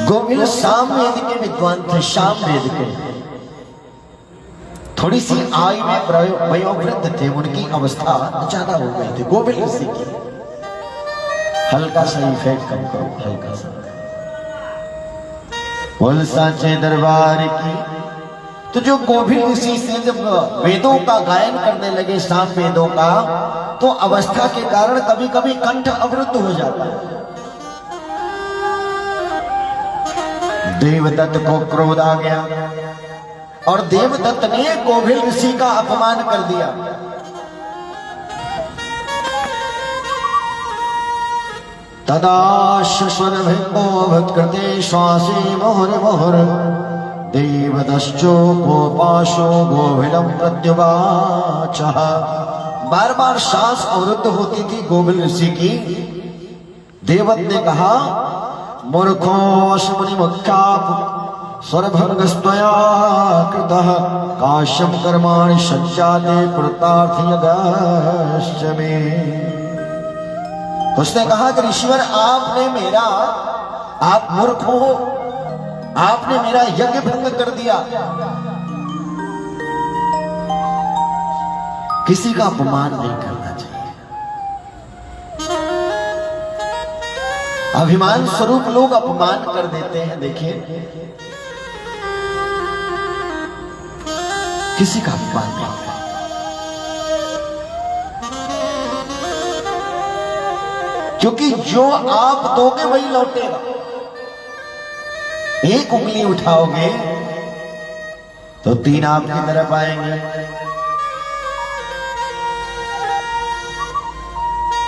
गोविल सामवेद के विद्वान थे, सामवेद के। थोड़ी सी आयु में वयोवृद्ध थे, उनकी अवस्था ज्यादा हो गई थी। गोविल ऋषि की हल्का सा इफेक्ट कम करो, हल्का सा। बोल साचे दरबार की। तो जो गोविल ऋषि से जब वेदों का गायन करने लगे, साम वेदों का, तो अवस्था के कारण कभी कभी कंठ अवरुद्ध हो जाता है। देवदत्त को क्रोध आ गया और देवदत्त ने गोविल ऋषि का अपमान कर दिया। तदा शश्वरभृङ्गोऽभृत्कृते श्वासे मोहर मोहर देवदश्चो गोपाशो गोविलं प्रत्युवाचः। बार बार सांस अवरुद्ध होती थी गोविल ऋषि की। देवदत्त ने कहा, मूर्खोऽस्मि मुख्यात् स्वरभङ्गस्त्वया कृतः काश्यं कर्माणि सज्जाते कृतार्थयगश्च मे। उसने कहा कि ईश्वर, आप मूर्ख हो, आपने मेरा यज्ञ भंग कर दिया। किसी का अपमान नहीं करना चाहिए। अभिमान स्वरूप लोग अपमान कर देते हैं। देखिए, किसी का अपमान नहीं करना। क्योंकि जो आप दोगे वही लौटेगा। एक उंगली उठाओगे तो 3 आपकी तरफ आएंगे।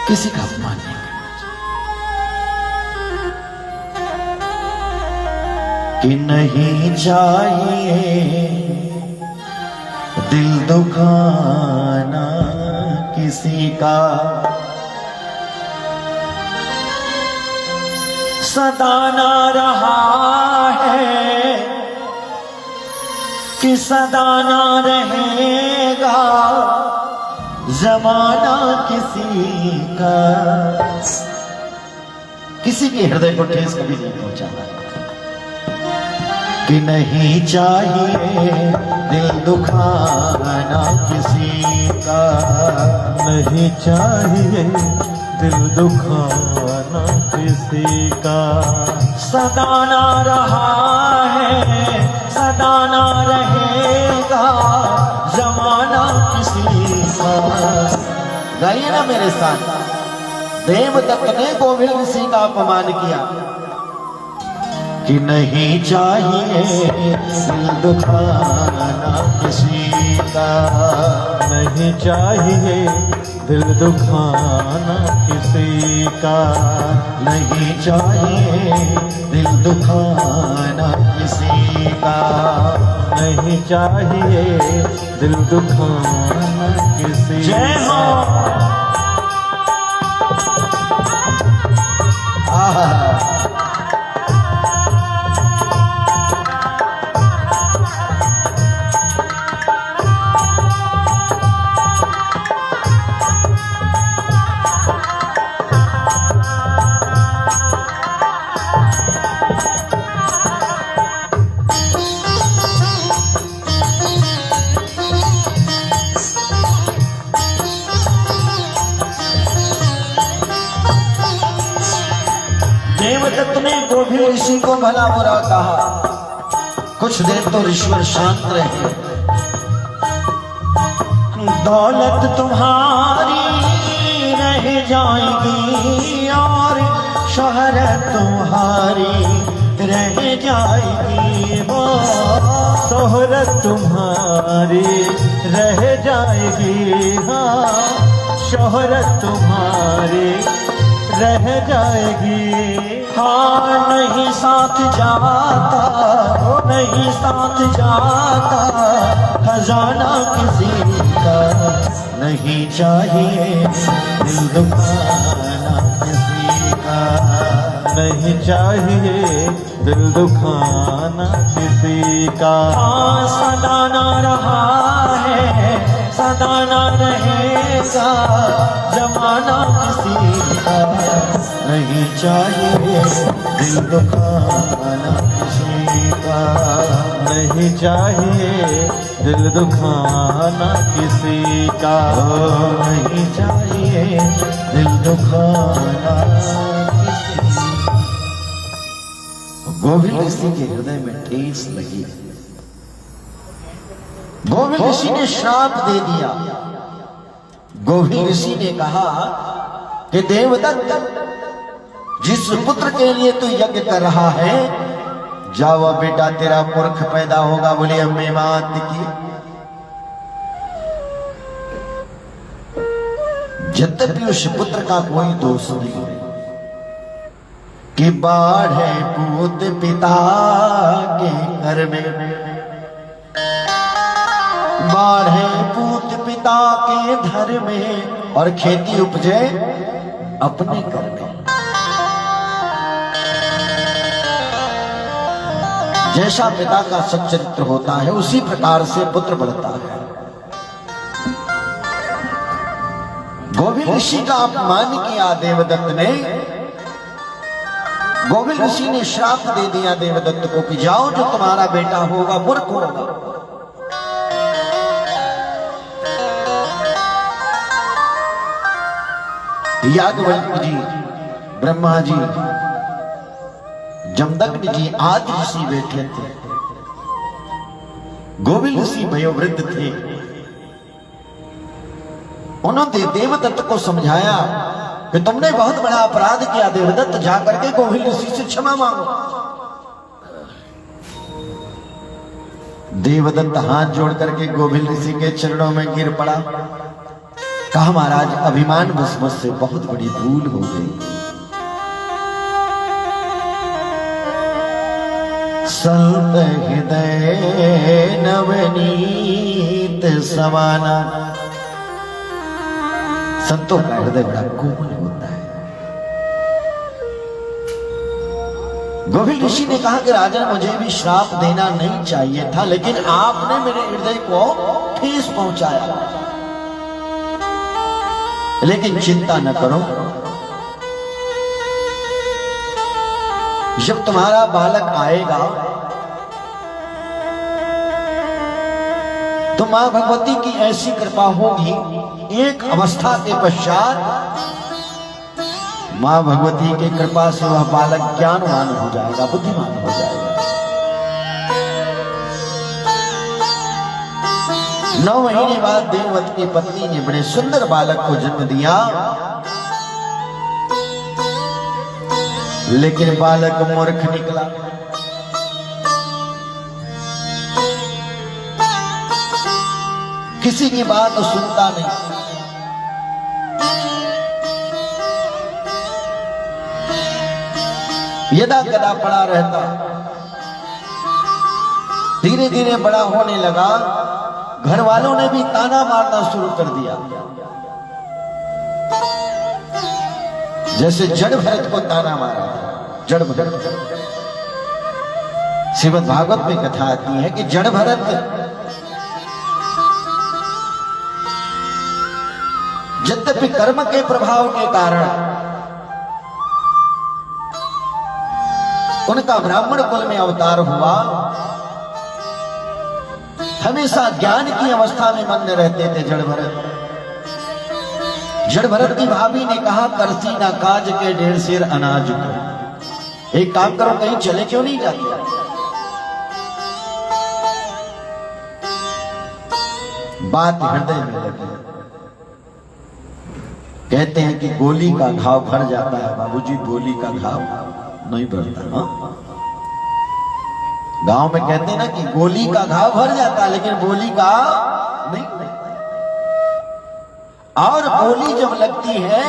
किसी का अपमान नहीं करना चाहिए। कि नहीं चाहिए दिल दुखाना किसी का, सदाना रहा है कि सदाना रहेगा जमाना किसी का। किसी के हृदय को ठेस कभी नहीं पहुंचाना। कि नहीं चाहिए दिल दुखाना किसी का, नहीं चाहिए दिल दुखाना किसी का। सदाना रहा है सदाना रहेगा जमाना किसी का। गाइए ना मेरे साथ। देवदत्त ने गोविल ऋषि का अपमान किया। कि नहीं चाहिए दिल दुखाना किसी का, नहीं चाहिए दिल दुखाना किसी का। नहीं चाहिए दिल दुखाना किसी का। नहीं चाहिए दिल दुखाना किसी जय हो। आहा। देवदत्त ने गोविल ऋषि को भला बुरा कहा। कुछ देर तो ईश्वर शांत रहे। दौलत तुम्हारी रह जाएगी और शोहरत तुम्हारी रह जाएगी। वो शोहरत तुम्हारी रह जाएगी। हाँ, शोहरत तुम्हारी रह जाएगी। हाँ, नहीं साथ जाता, नहीं साथ जाता खजाना किसी का। नहीं चाहिए दिल दुखाना किसी का। नहीं चाहिए दिल दुखाना किसी का। हाँ, सदाना रहा है सदा ना रहेगा जमाना किसी का, नहीं चाहिए दिल दुखाना किसी का, नहीं चाहिए दिल दुखाना किसी का, नहीं चाहिए दिल दुखाना किसी का। गोविंद ऋषि के हृदय में ठेस लगी। गोविंद ऋषि ने श्राप दे दिया। गोविंद ऋषि ने कहा कि देवदत्त, जिस पुत्र के लिए तू यज्ञ कर रहा है, जाओ बेटा तेरा पुरख पैदा होगा। बोले अम्मे मात की। यद्यपि उस पुत्र का कोई दोष नहीं है कि बाढ़े पूत पिता के घर में, बाढ़े पूत पिता के घर में, और खेती उपजे अपने घर में। जैसा पिता का सच्चरित्र होता है उसी प्रकार से पुत्र बढ़ता है। गोविंद ऋषि का अपमान किया देवदत्त ने। गोविंद ऋषि ने श्राप दे दिया देवदत्त को कि जाओ, जो तुम्हारा बेटा होगा मूर्ख होगा। याज्ञवल्क्य जी, ब्रह्मा जी, जमदग्नि जी आदि ऋषि बैठे थे। गोविंद ऋषि वयोवृद्ध थे। उन्होंने देवदत्त को समझाया कि तुमने बहुत बड़ा अपराध किया देवदत्त, जाकर के गोविंद ऋषि से क्षमा मांगो। देवदत्त हाथ जोड़ करके गोविंद ऋषि के चरणों में गिर पड़ा। कहा महाराज, अभिमान बस मुझसे बहुत बड़ी भूल हो गई। संत हृदय नवनीत समाना। संतों का हृदय बड़ा कोमल होता है। गोविंद ऋषि ने कहा कि राजन, मुझे भी श्राप देना नहीं चाहिए था, लेकिन आपने मेरे हृदय को ठेस पहुंचाया। लेकिन चिंता न करो, जब तुम्हारा बालक आएगा तो मां भगवती की ऐसी कृपा होगी, एक अवस्था के पश्चात मां भगवती की कृपा से वह बालक ज्ञानवान हो जाएगा, बुद्धिमान हो जाएगा। 9 महीने बाद देवव्रत की पत्नी ने बड़े सुंदर बालक को जन्म दिया, लेकिन बालक मूर्ख निकला। किसी की बात सुनता नहीं। यदा कदा पड़ा रहता। धीरे धीरे बड़ा होने लगा। घर वालों ने भी ताना मारना शुरू कर दिया। जैसे जड़ भरत को ताना मारा था। जड़ भरत, श्रीमद् भागवत में कथा आती है कि जड़ भरत यद्यपि कर्म के प्रभाव के कारण उनका ब्राह्मण कुल में अवतार हुआ, हमेशा ज्ञान की अवस्था में मग्न रहते थे जड़ भरत। जड़ भरत की भाभी ने कहा, करसी ना काज के 1.5 सेर अनाज को। एक काम करो, कहीं चले क्यों नहीं जाते? बात हृदय में लगी। कहते हैं कि गोली का घाव भर जाता है। बाबूजी, गोली का घाव नहीं भरता। हाँ, गांव में कहते हैं ना कि गोली का घाव भर जाता है, लेकिन गोली का नहीं। और गोली जब लगती है,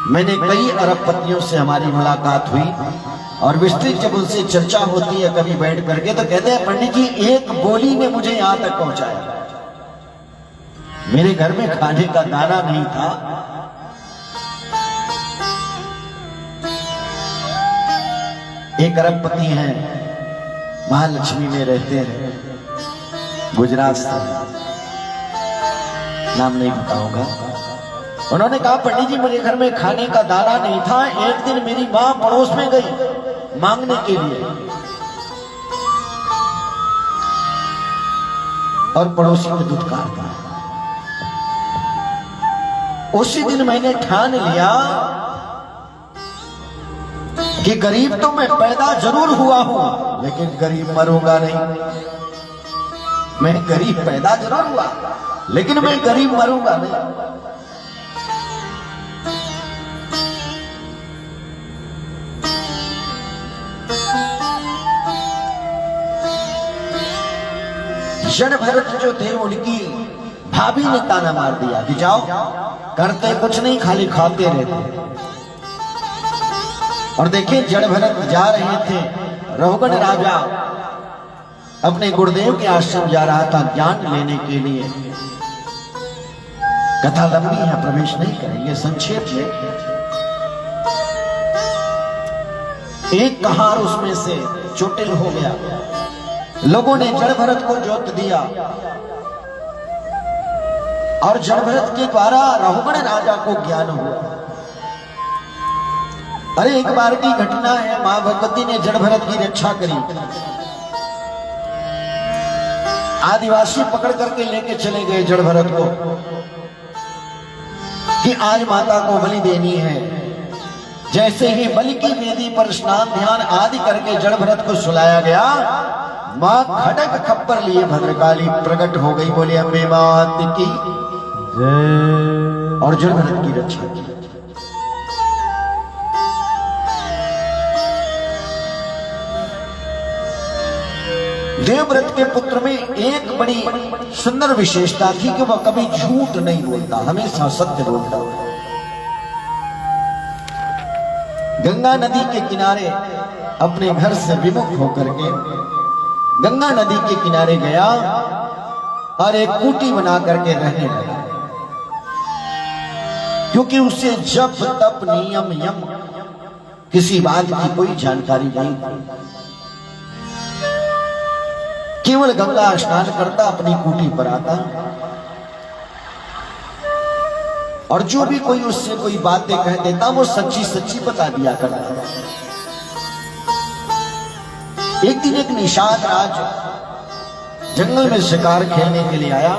मैंने कई अरबपतियों से हमारी मुलाकात हुई और विस्तृत जब उनसे चर्चा होती है कभी बैठ करके, तो कहते हैं, पंडित जी, एक गोली ने मुझे यहां तक पहुंचाया। मेरे घर में खाने का दाना नहीं था। एक अरबपति हैं, महालक्ष्मी में रहते हैं। गुजरात से, नाम नहीं बताऊंगा। उन्होंने कहा पंडित जी मेरे घर में खाने का दाना नहीं था, एक दिन मेरी मां पड़ोस में गई मांगने के लिए और पड़ोसी ने दुत्कार दिया। उसी दिन मैंने ठान लिया कि गरीब तो मैं पैदा जरूर हुआ हूं, लेकिन गरीब मरूंगा नहीं। मैं गरीब पैदा जरूर हुआ, लेकिन मैं गरीब मरूंगा नहीं। जड़ भरत जो थे उनकी भाभी ने ताना मार दिया कि जाओ, करते कुछ नहीं, खाली खाते रहते। और देखिए जड़ भरत जा रहे थे, रहुगण राजा अपने गुरुदेव के आश्रम जा रहा था ज्ञान लेने के लिए। कथा लंबी है, प्रवेश नहीं करेंगे, संक्षेप में एक कहार उसमें से चोटिल हो गया। लोगों ने जड़ भरत को जोत दिया और जड़ भरत के द्वारा रहुगण राजा को ज्ञान हुआ। अरे एक बार की घटना है, मां भगवती ने जड़ भरत की रक्षा करी। आदिवासी पकड़ करके लेके चले गए जड़ भरत को कि आज माता को बलि देनी है। जैसे ही बलि की वेदी पर स्नान ध्यान आदि करके जड़ भरत को सुलाया गया, मां खड़ग खप्पर लिए भद्रकाली प्रकट हो गई। बोली अम्बे मात की जय, और जड़ भरत की रक्षा की। देवव्रत के पुत्र में एक बड़ी सुंदर विशेषता थी कि वह कभी झूठ नहीं बोलता, हमेशा सत्य बोलता। गंगा नदी के किनारे अपने घर से विमुख होकर के गंगा नदी के किनारे गया और एक कुटी बना करके रहने लगा, क्योंकि उसे जप तप नियम यम किसी बात की कोई जानकारी नहीं थी। केवल गंगा स्नान करता, अपनी कुटी पर आता और जो भी कोई उससे कोई बातें कह देता वो सच्ची सच्ची बता दिया करता। एक दिन एक निषाद राज जंगल में शिकार खेलने के लिए आया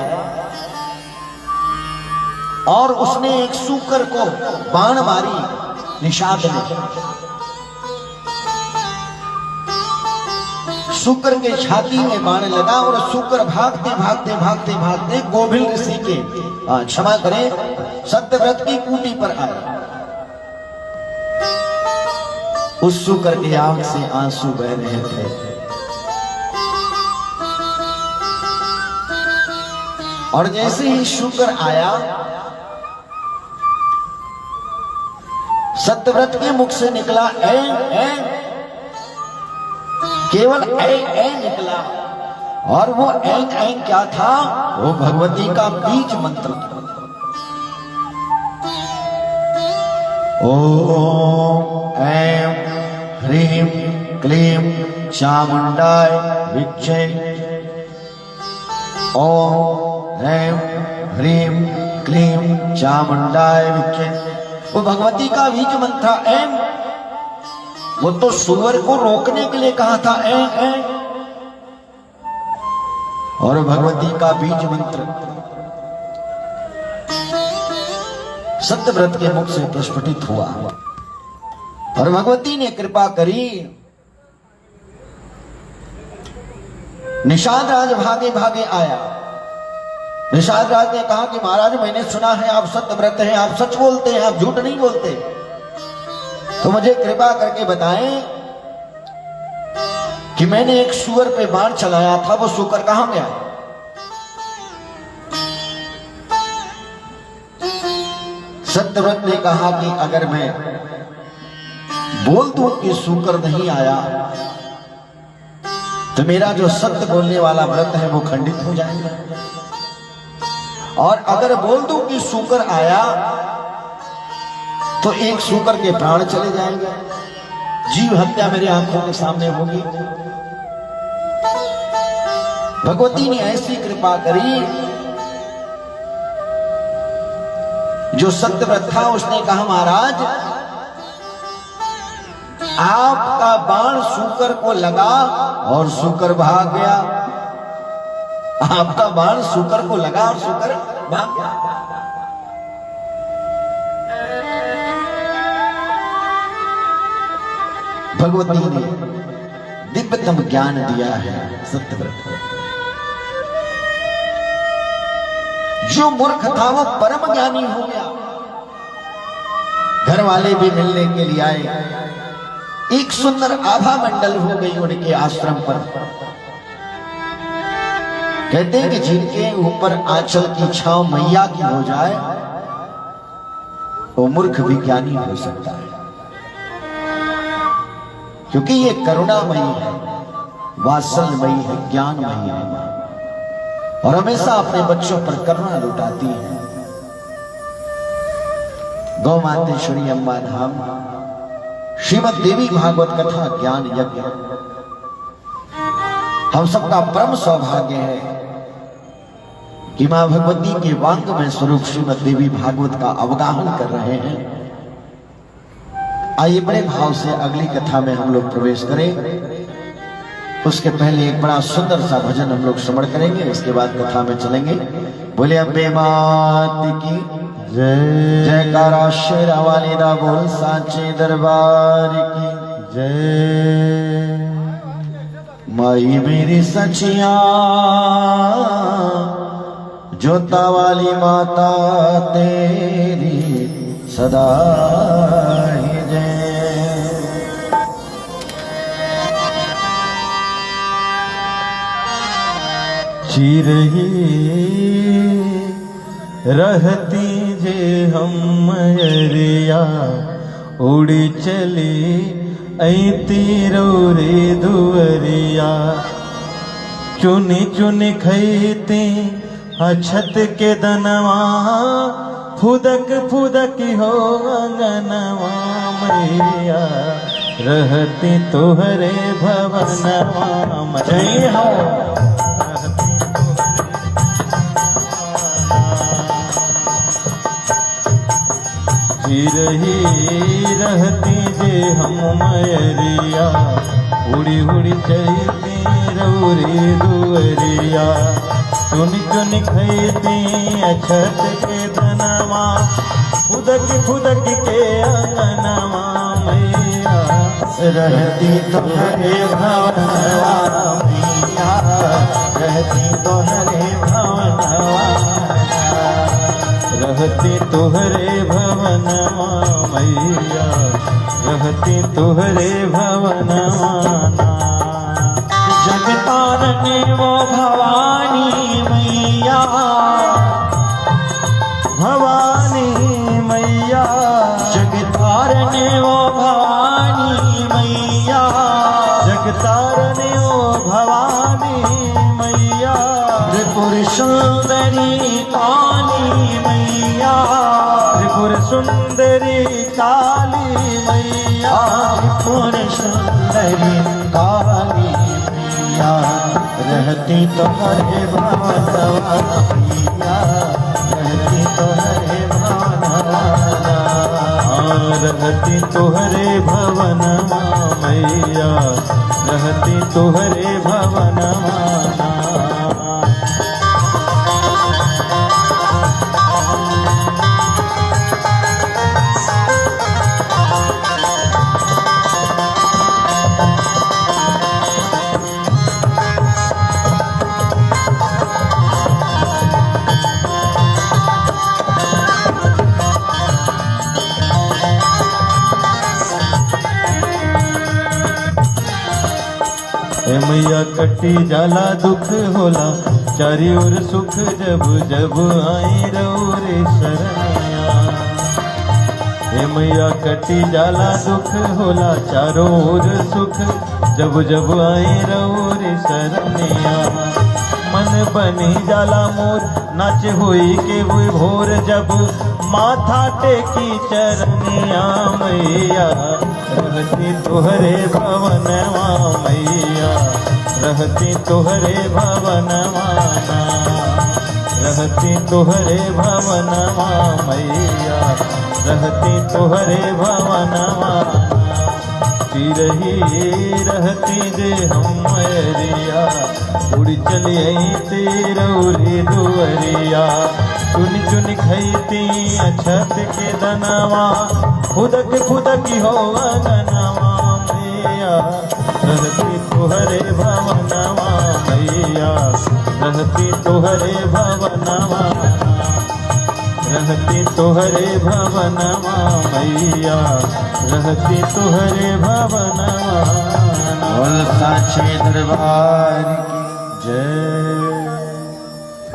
और उसने एक सूकर को बाण मारी। निषाद ने सूकर के छाती में बाण लगा और सूकर भागते भागते भागते भागते गोभिल ऋषि के क्षमा करें सत्यव्रत की कुटी पर आए। उस सूकर की आंख से आंसू बह रहे थे और जैसे ही सूकर आया, सत्यव्रत के मुख से निकला ए, केवल ए निकला। और वो ए क्या था? वो भगवती का बीज मंत्र था। ओम ऐं ह्रीं क्लीं चामुंडाय विच्चे। ओम ऐं ह्रीं क्लीं चामुंडाय विच्चे। वो भगवती का बीज मंत्र था। ऐं वो तो सुअर को रोकने के लिए कहा था ऐ। और भगवती का बीज मंत्र सत्यव्रत के मुख से प्रस्फुटित हुआ और भगवती ने कृपा करी। निषाद राज भागे भागे आया। निषाद राज ने कहा कि महाराज मैंने सुना है आप सत्यव्रत हैं, आप सच बोलते हैं, आप झूठ नहीं बोलते, तो मुझे कृपा करके बताएं कि मैंने एक सूअर पे बाण चलाया था, वो सूकर कहां गया? सत्यव्रत ने कहा कि अगर मैं बोल दूं कि सूकर नहीं आया तो मेरा जो सत्य बोलने वाला व्रत है वो खंडित हो जाएगा, और अगर बोल दूं कि सूकर आया तो एक सूकर के प्राण चले जाएंगे, जीव हत्या मेरी आंखों के सामने होगी। भगवती ने ऐसी कृपा करी, जो सत्यव्रत था उसने कहा महाराज आपका बाण सूकर को लगा और सूकर भाग गया। आपका बाण सूकर को लगा और सूकर भाग गया। भगवती ने दिव्यतम ज्ञान दिया है सत्यव्रत को। जो मूर्ख था वो परम ज्ञानी हो गया। घर वाले भी मिलने के लिए आए। एक सुंदर आभा मंडल हो गई उनके आश्रम पर। कहते हैं कि जिनके ऊपर आंचल की छांव मैया की हो जाए वो मूर्ख भी ज्ञानी हो सकता है, क्योंकि ये करुणामयी है, वात्सल्यमयी है, ज्ञानमयी है और हमेशा अपने बच्चों पर करुणा लुटाती है। गौ मातेश्वरी अम्मा धाम श्रीमद देवी भागवत कथा ज्ञान यज्ञ हम सबका परम सौभाग्य है कि मां भगवती के वांग में स्वरूप श्रीमद देवी भागवत का अवगाहन कर रहे हैं। आइए बड़े भाव से अगली कथा में हम लोग प्रवेश करें। उसके पहले एक बड़ा सुंदर सा भजन हम लोग श्रवण करेंगे, इसके बाद कथा में चलेंगे। बोले अम्बे मात की जय। जयकारा शेरा वाली दा बोल साचे दरबार की जय। माई मेरी सचिया जोता वाली माता तेरी सदा ही जय। चिरही रहती जे हम मयरिया उड़ी चली ऐती रे दुअरिया। चुनी चुनी खैती अछत के दनवा फुदक फुदक हो अंगनवा मैया रहती तोहरे भवनवा। जय हो चिरही रहती जे हम मयरिया उड़ी उड़ी चलती रौरी दुअरिया। चुनी चुनी खैती अछत के धनवा फुदक फुदक के अंगनवा मैया रहती तोहरे भवनवा मैया रहती तोहरे भवनवा। रहती तोहरे भवनवा मैया रहती तोहरे भवनवा। जगतारने वो भवानी मैया भवानी मैया जगतारने वो भवानी मैया जगतारने ओ भवानी मैया। त्रिपुर सुंदरी काली मैया त्रिपुर सुंदरी काली मैया त्रिपुर सुंदरी काली मैया रहती तोहरे भवनवा मैया रहती तोहरे भवनवा। रहती तोहरे भवनवा मैया रहती तोहरे भवनवा। हे मैया कटी जाला दुख होला चारी ओर सुख जब जब आई रे शरणिया। हे मैया कटी जाला दुख होला चारों ओर सुख जब जब आई रे शरणिया। मन बनी जाला मोर नाच होई के वो भोर जब माथा टेकी चरनिया मैया रहती तोहरे भवनवा मैया रहती तुहरे भवनवाना, रहती तुहरे भवनवा मैया, रहती तुहरे भवनवा। तिरही रहती जे हम मैरिया, उड़ चलिए तिरौरी दुवरिया। चुन चुन खैती अछत के दनवा, खुदक खुदक हो गनवा मैया, रहती तुहरे भवनवा मैया, रहती तुहरे भवनवा, रहती तुहरे भवनवा मैया, रहती तुहरे भवनवा। बोल साचे दरबार की जय।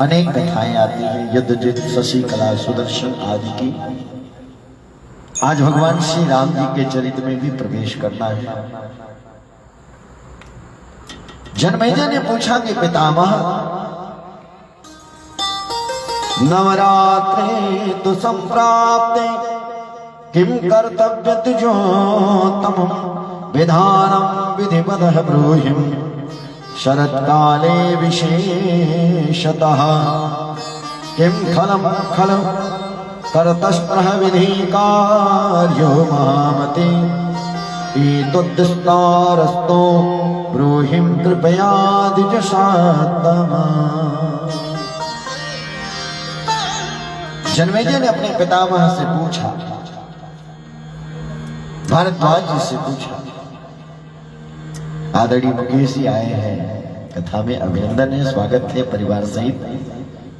अनेक कथाएं आती हैं युद्धजित, शशिकला, सुदर्शन आदि की। आज भगवान श्री राम जी के चरित्र में भी प्रवेश करना है। जनमेजय ने पूछा कि पितामह, नवरात्रे तु संप्राप्ते किम कर्तव्य तुजोत्तम विधानम विधिवदः ब्रूहिम् शरत्काले विशेषतः किं खलं खलु कर्तस्प्रह विधि कार्यो महामते एतद्विस्तारस्तो ब्रूहिं कृपया द्विजसात्तमा। जनमेजय ने अपने पितामह से पूछा, भारद्वाज जी से पूछा। आदरणीय मुकेश जी आए हैं, कथा में अभिनंदन है, स्वागत है परिवार सहित।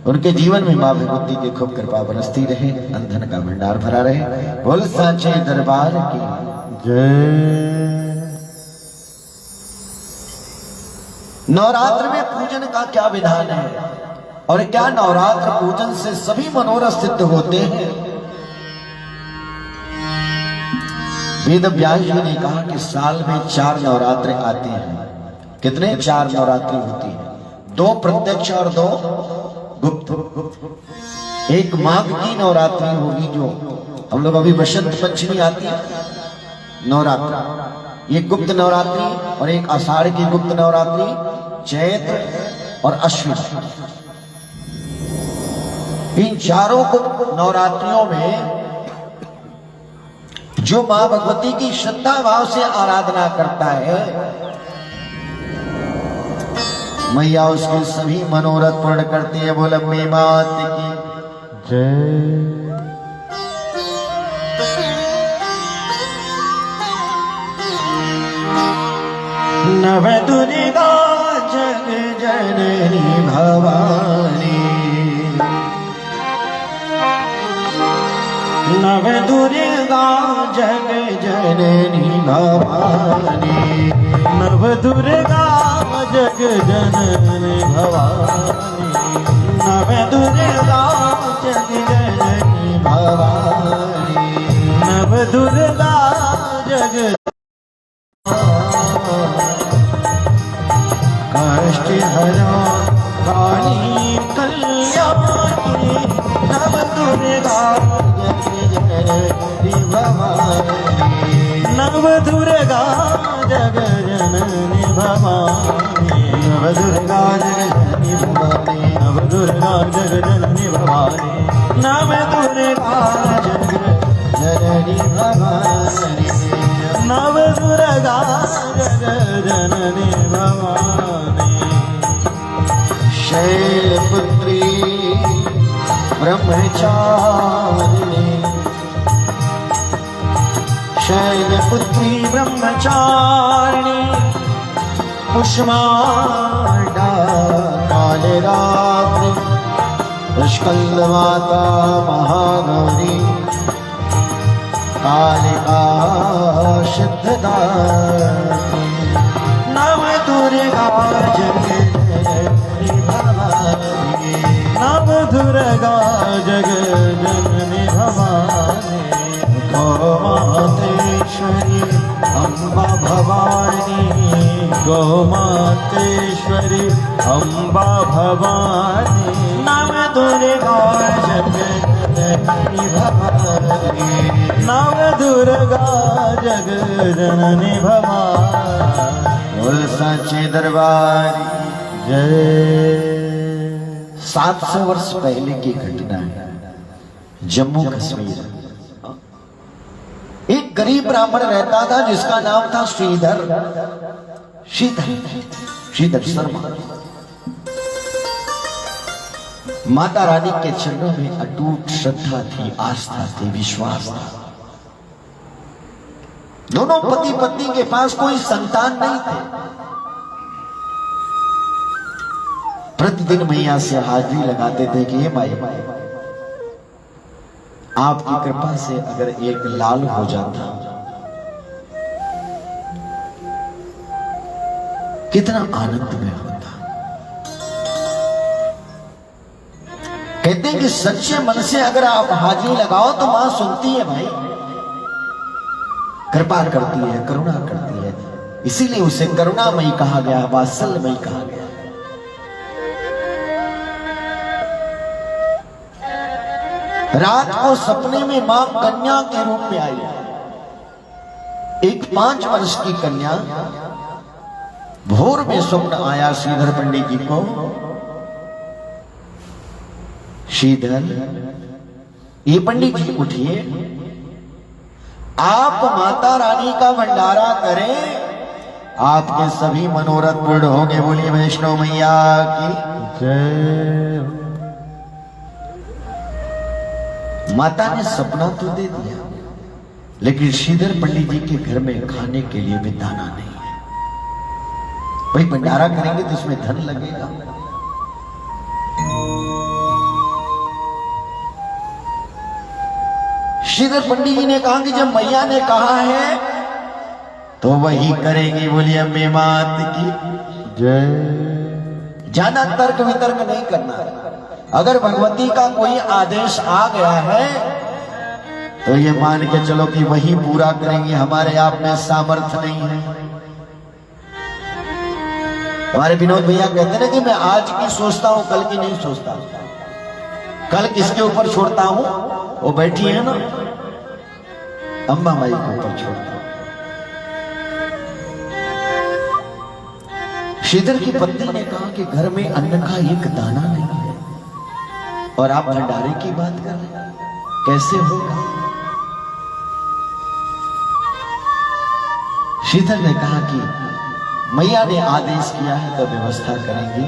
उनके जीवन में मां भगवती की खूब कृपा बरसती रहे, अंधन का भंडार भरा रहे। बोल साचे दरबार की जय। नवरात्र में पूजन का क्या विधान है और क्या नवरात्र पूजन से सभी मनोरथ सिद्ध होते हैं? वेद व्यास जी ने कहा कि साल में 4 नवरात्र आते हैं। कितने? 4 नवरात्रि होती है, 2 प्रत्यक्ष और 2 गुप्त। एक माघ की नवरात्रि होगी, जो हम लोग अभी बसंत पंचमी आती है नवरात्र, ये गुप्त नवरात्रि, और एक आषाढ़ की गुप्त नवरात्रि, चैत्र और अश्विन। इन चारों गुप्त नवरात्रियों में जो मां भगवती की श्रद्धा भाव से आराधना करता है, मैया उसके सभी मनोरथ पूर्ण करती है। बोल अम्बे मात की जय। नव दुर्गा जग जननी भवानी, नव दुर्गा जग जननी भवानी, नव दुर्गा जग जननी भवानी, नव दुर्गा जग जननी भवानी, नव दुर्गा जग कष्ट हरा काली कल्याणी, नव दुर्गा जग जननी भवानी, नव दुर्गा जग जननी भवानी, नव दुर्गा जग जननी भवानी, नव दुर्गा जग जननी भवानी, नव दुर्गा जग जननी भवानी, नव दुर्गा जग जननी भवानी। शैलपुत्री ब्रह्मचारिणी, शैलपुत्री ब्रह्मचारिणी, कुष्मांडा कालरात्रि, स्कंदमाता महागौरी, कालिका सिद्धदात्री, नव दुर्गा जग जननी भवानी, नव दुर्गा जग जननी भवानी, गौमातेश्वरी अम्बा भवानी, गौमातेश्वरी अम्बा भवानी, नव दुर्गा जग जननी भवानी, नव दुर्गा जग जननी भवानी, बोल साचे दरबार जय। 700 वर्ष पहले की घटना है। जम्मू कश्मीर एक गरीब ब्राह्मण रहता था जिसका नाम था श्रीधर श्रीधर शर्मा। माता रानी के चरणों में अटूट श्रद्धा थी, आस्था थी, विश्वास था। दोनों पति पत्नी के पास कोई संतान नहीं थे। प्रतिदिन मैया से हाजिरी लगाते थे कि हे माई, आपकी कृपा से अगर एक लाल हो जाता कितना आनंद में होता। कहते हैं कि सच्चे मन से अगर आप हाजिरी लगाओ तो मां सुनती है भाई, कृपा करती है, करुणा करती है। इसीलिए उसे करुणामयी कहा गया, वात्सल्यमयी कहा गया। रात को सपने में मां कन्या के रूप में आई। एक 5 वर्ष की कन्या। भोर में स्वप्न आया श्रीधर पंडित जी को, श्रीधर ये पंडित जी उठिए, आप माता रानी का भंडारा करें, आपके सभी मनोरथ पूर्ण होंगे। बोलिए वैष्णो मैया की जय। माता ने सपना तो दे दिया, लेकिन श्रीधर पंडित जी के घर में खाने के लिए भी दाना नहीं है। भाई भंडारा करेंगे तो इसमें धन लगेगा। श्रीधर पंडित जी ने कहा कि जब मैया ने कहा है तो वही करेंगे। बोलिए अम्बे मात की जय। ज्यादा तर्क वितर्क नहीं करना है। अगर भगवती का कोई आदेश आ गया है तो ये मान के चलो कि वही पूरा करेंगे। हमारे आप में सामर्थ्य नहीं है। हमारे विनोद भैया कहते हैं कि मैं आज की सोचता हूं, कल की नहीं सोचता। कल किसके ऊपर छोड़ता हूं? वो बैठी है ना, अम्बा माई के ऊपर छोड़ता हूं। श्रीधर की पत्नी ने कहा कि घर में अन्न का एक दाना नहीं है और आप भंडारे की बात कर रहे हैं, कैसे होगा? श्रीधर ने कहा कि मैया ने आदेश किया है तो व्यवस्था करेंगे।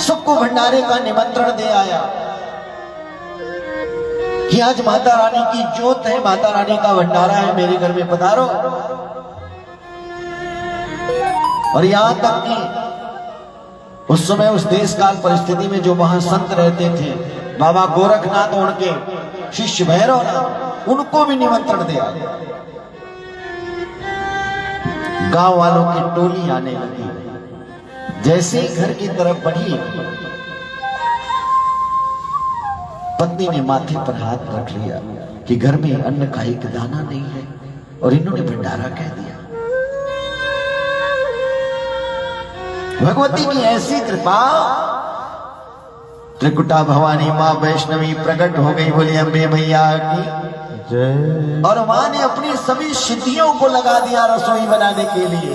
सबको भंडारे का निमंत्रण दे आया कि आज माता रानी की जोत है, माता रानी का भंडारा है, मेरे घर में पधारो। और यहां तक कि उस समय उस देश काल परिस्थिति में जो वहां संत रहते थे, बाबा गोरखनाथ, उनके शिष्य भैरवनाथ, उनको भी निमंत्रण दिया। गांव वालों की टोली आने लगी। जैसे ही घर की तरफ बढ़ी, पत्नी ने माथे पर हाथ रख लिया कि घर में अन्न का एक दाना नहीं है और इन्होंने भंडारा कह दिया। भगवती की ऐसी कृपा, त्रिकुटा भवानी मां वैष्णवी प्रकट हो गई। बोली अम्बे मैया की जय। और मां ने अपनी सभी सिद्धियों को लगा दिया रसोई बनाने के लिए।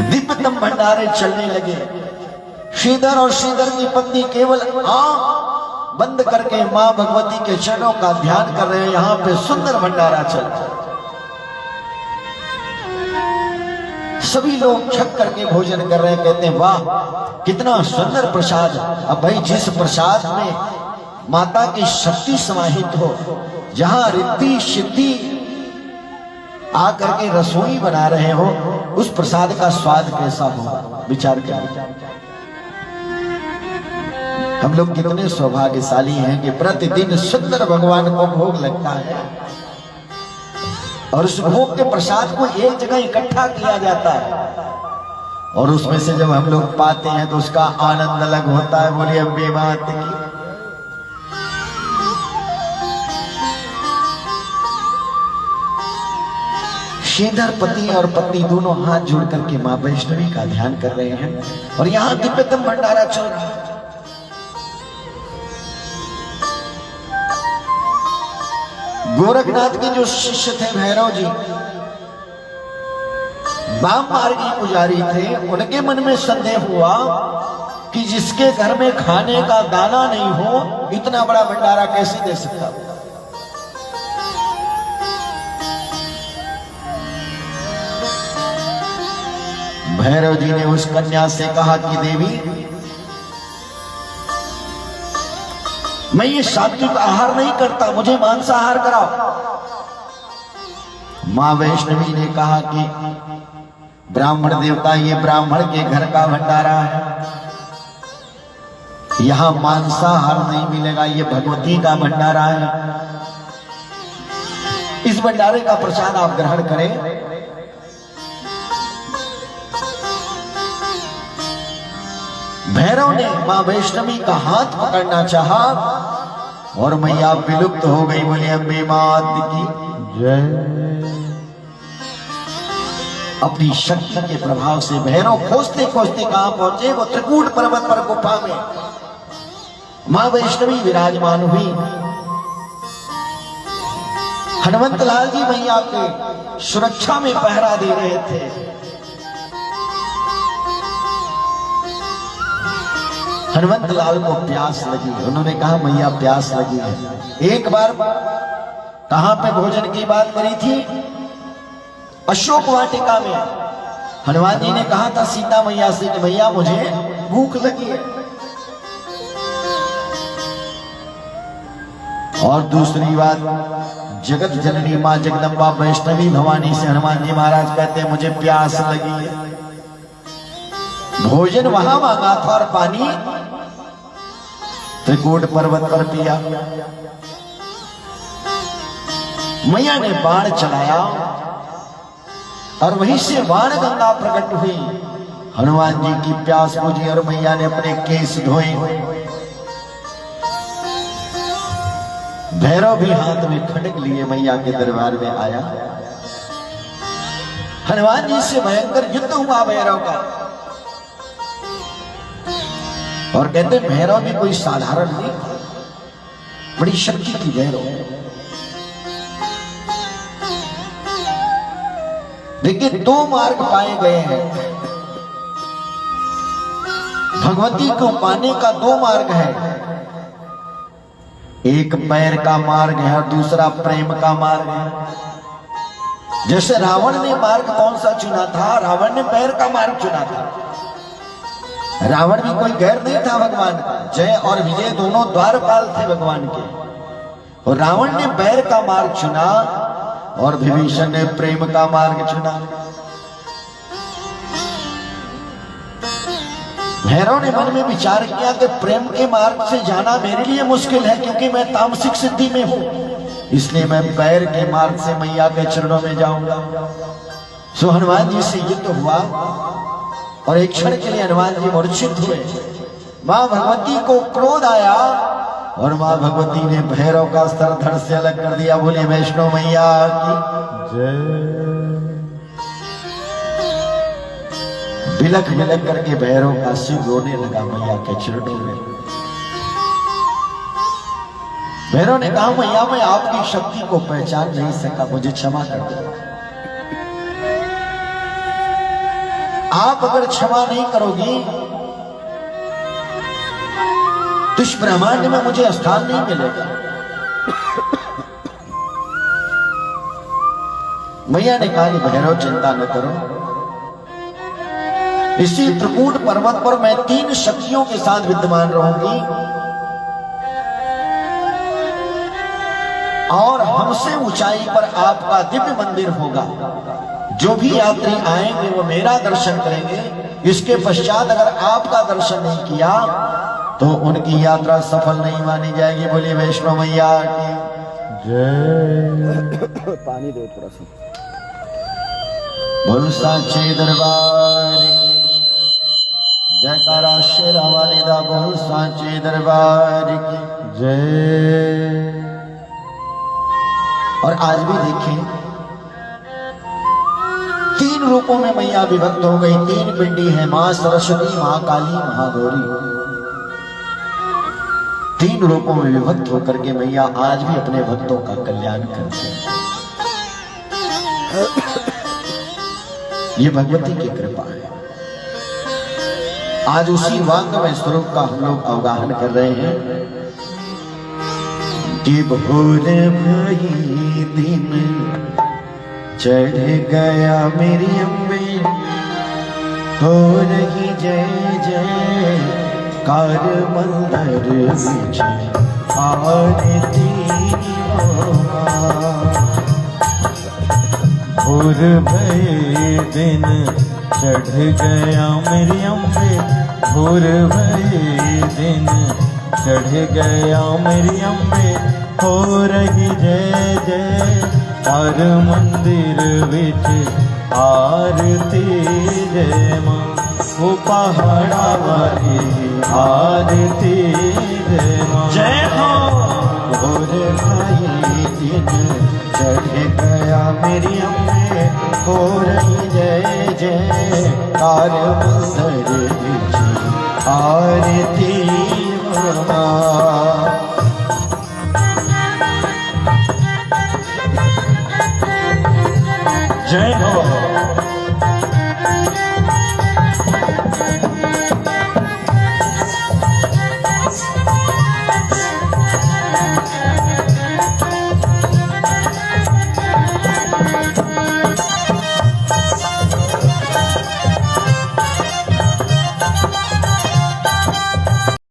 दिव्यतम भंडारे चलने लगे। श्रीधर और श्रीधर की पत्नी केवल आंख बंद करके मां भगवती के चरणों का ध्यान कर रहे हैं। यहां पे सुंदर भंडारा चल रहा है। सभी लोग छक करके भोजन कर रहे हैं। कहते हैं वाह कितना सुंदर प्रसाद। अब भाई जिस प्रसाद में माता की शक्ति समाहित हो, जहां रिद्धि सिद्धि आकर के रसोई बना रहे हो, उस प्रसाद का स्वाद कैसा होगा, विचार करिए। हम लोग कितने सौभाग्यशाली हैं कि प्रतिदिन सुंदर भगवान को भोग लगता है और उस भोग के प्रसाद को एक जगह इकट्ठा किया जाता है और उसमें से जब हम लोग पाते हैं तो उसका आनंद अलग होता है। बोलिए अम्बे मात की। श्रीधर पति और पत्नी दोनों हाथ जोड़ करके मां वैष्णवी का ध्यान कर रहे हैं और यहां दिव्यतम भंडारा चल रहा है। गोरखनाथ के जो शिष्य थे भैरव जी, वाम मार्गी पुजारी थे, उनके मन में संदेह हुआ कि जिसके घर में खाने का दाना नहीं हो, इतना बड़ा भंडारा कैसे दे सकता। भैरव जी ने उस कन्या से कहा कि देवी, मैं ये सात्विक आहार नहीं करता, मुझे मांसाहार कराओ। मां वैष्णवी ने कहा कि ब्राह्मण देवता, ये ब्राह्मण के घर का भंडारा है, यहां मांसाहार नहीं मिलेगा, ये भगवती का भंडारा है, इस भंडारे का प्रसाद आप ग्रहण करें। भैरव ने मां वैष्णवी का हाथ पकड़ना चाहा और मैया विलुप्त हो गई। बोले अम्बे मात की जय। अपनी शक्ति के प्रभाव से भैरव खोजते खोजते कहां पहुंचे? वो त्रिकूट पर्वत पर गुफा में मां वैष्णवी विराजमान हुई। हनुमंत लाल जी मैया के सुरक्षा में पहरा दे रहे थे। हनुमंत लाल को प्यास लगी, उन्होंने कहा मैया प्यास लगी है। एक बार कहां पे भोजन की बात करी थी? अशोक वाटिका में। हनुमान जी ने कहा था सीता मैया से कि मैया मुझे भूख लगी है। और दूसरी बात, जगत जननी मां जगदम्बा वैष्णवी भवानी से हनुमान जी महाराज कहते हैं मुझे प्यास लगी है। भोजन वहां मांगा था और पानी त्रिकूट पर्वत पर पिया। मैया ने बाण चलाया और वहीं से बाण गंगा प्रकट हुई। हनुमान जी की प्यास बुझी और मैया ने अपने केस धोए। भैरव भी हाथ में खड्ग लिए मैया के दरबार में आया। हनुमान जी से भयंकर युद्ध हुआ भैरव का। और कहते भैरव भी कोई साधारण नहीं था, बड़ी शक्ति थी भैरव। देखिए दो मार्ग पाए गए हैं। भगवती को पाने का दो मार्ग है, एक पैर का मार्ग है और दूसरा प्रेम का मार्ग है। जैसे रावण ने मार्ग कौन सा चुना था? रावण ने पैर का मार्ग चुना था। रावण भी कोई गैर नहीं था भगवान का। जय और विजय दोनों द्वारपाल थे भगवान के। और रावण ने पैर का मार्ग चुना और विभीषण ने प्रेम का मार्ग चुना। भैरव ने मन में विचार किया कि प्रेम के मार्ग से जाना मेरे लिए मुश्किल है, क्योंकि मैं तामसिक सिद्धि में हूं, इसलिए मैं पैर के मार्ग से मैया के चरणों में जाऊंगा। सो हनुमान जी से युद्ध हुआ और एक क्षण के लिए हनुमान जी मूर्छित हुए। मां भगवती को क्रोध आया और मां भगवती ने भैरव का स्तर धड़ से अलग कर दिया। बोले वैष्णो मैया की जय। बिलख बिलख करके भैरव का सिर रोने लगा मैया के चरणों में। भैरव ने कहा मैया मैं आपकी शक्ति को पहचान नहीं सका, मुझे क्षमा कर दो। आप अगर क्षमा नहीं करोगी तो इस ब्रह्मांड में मुझे स्थान नहीं मिलेगा। मैया ने कहा भैरव चिंता न करो, इसी त्रिकूट पर्वत पर मैं 3 शक्तियों के साथ विद्यमान रहूंगी और हमसे ऊंचाई पर आपका दिव्य मंदिर होगा। जो भी यात्री आएंगे वो मेरा दर्शन करेंगे। इसके पश्चात अगर आपका दर्शन नहीं किया तो उनकी यात्रा सफल नहीं मानी जाएगी। बोलिए वैष्णो मैया की जय। पानी दो थोड़ा सा। बोल साचे दरबार की जयकारा शेरा वाले दा। बोल साचे दरबार की जय। और आज भी देखें 3 रूपों में मैया विभक्त हो गई। 3 पिंडी है, मां सरस्वती, मां काली, महागौरी। तीन रूपों में विभक्त होकर के मैया आज भी अपने भक्तों का कल्याण करते हैं। ये भगवती की कृपा है। आज उसी वांगमय स्वरूप का हम लोग अवगाहन कर रहे हैं कि भोर भई दिन चढ़ गया मेरी अम्बे, हो रही जय जय कार मंदिर विच आरती हो मां। भोर भये दिन चढ़ गया मेरी अम्बे, भोर भये दिन चढ़ गया मेरी अम्बे, हो रही जय जय हर मंदिर विच आरती जय मां। वो पहाड़ा वाली आरती जय मां। जय हो। भोर भाई दिन चढ़ गया मेरी अम्बे, हो रही जय जय कार मंदिर विच आरती हो मां। जय हो।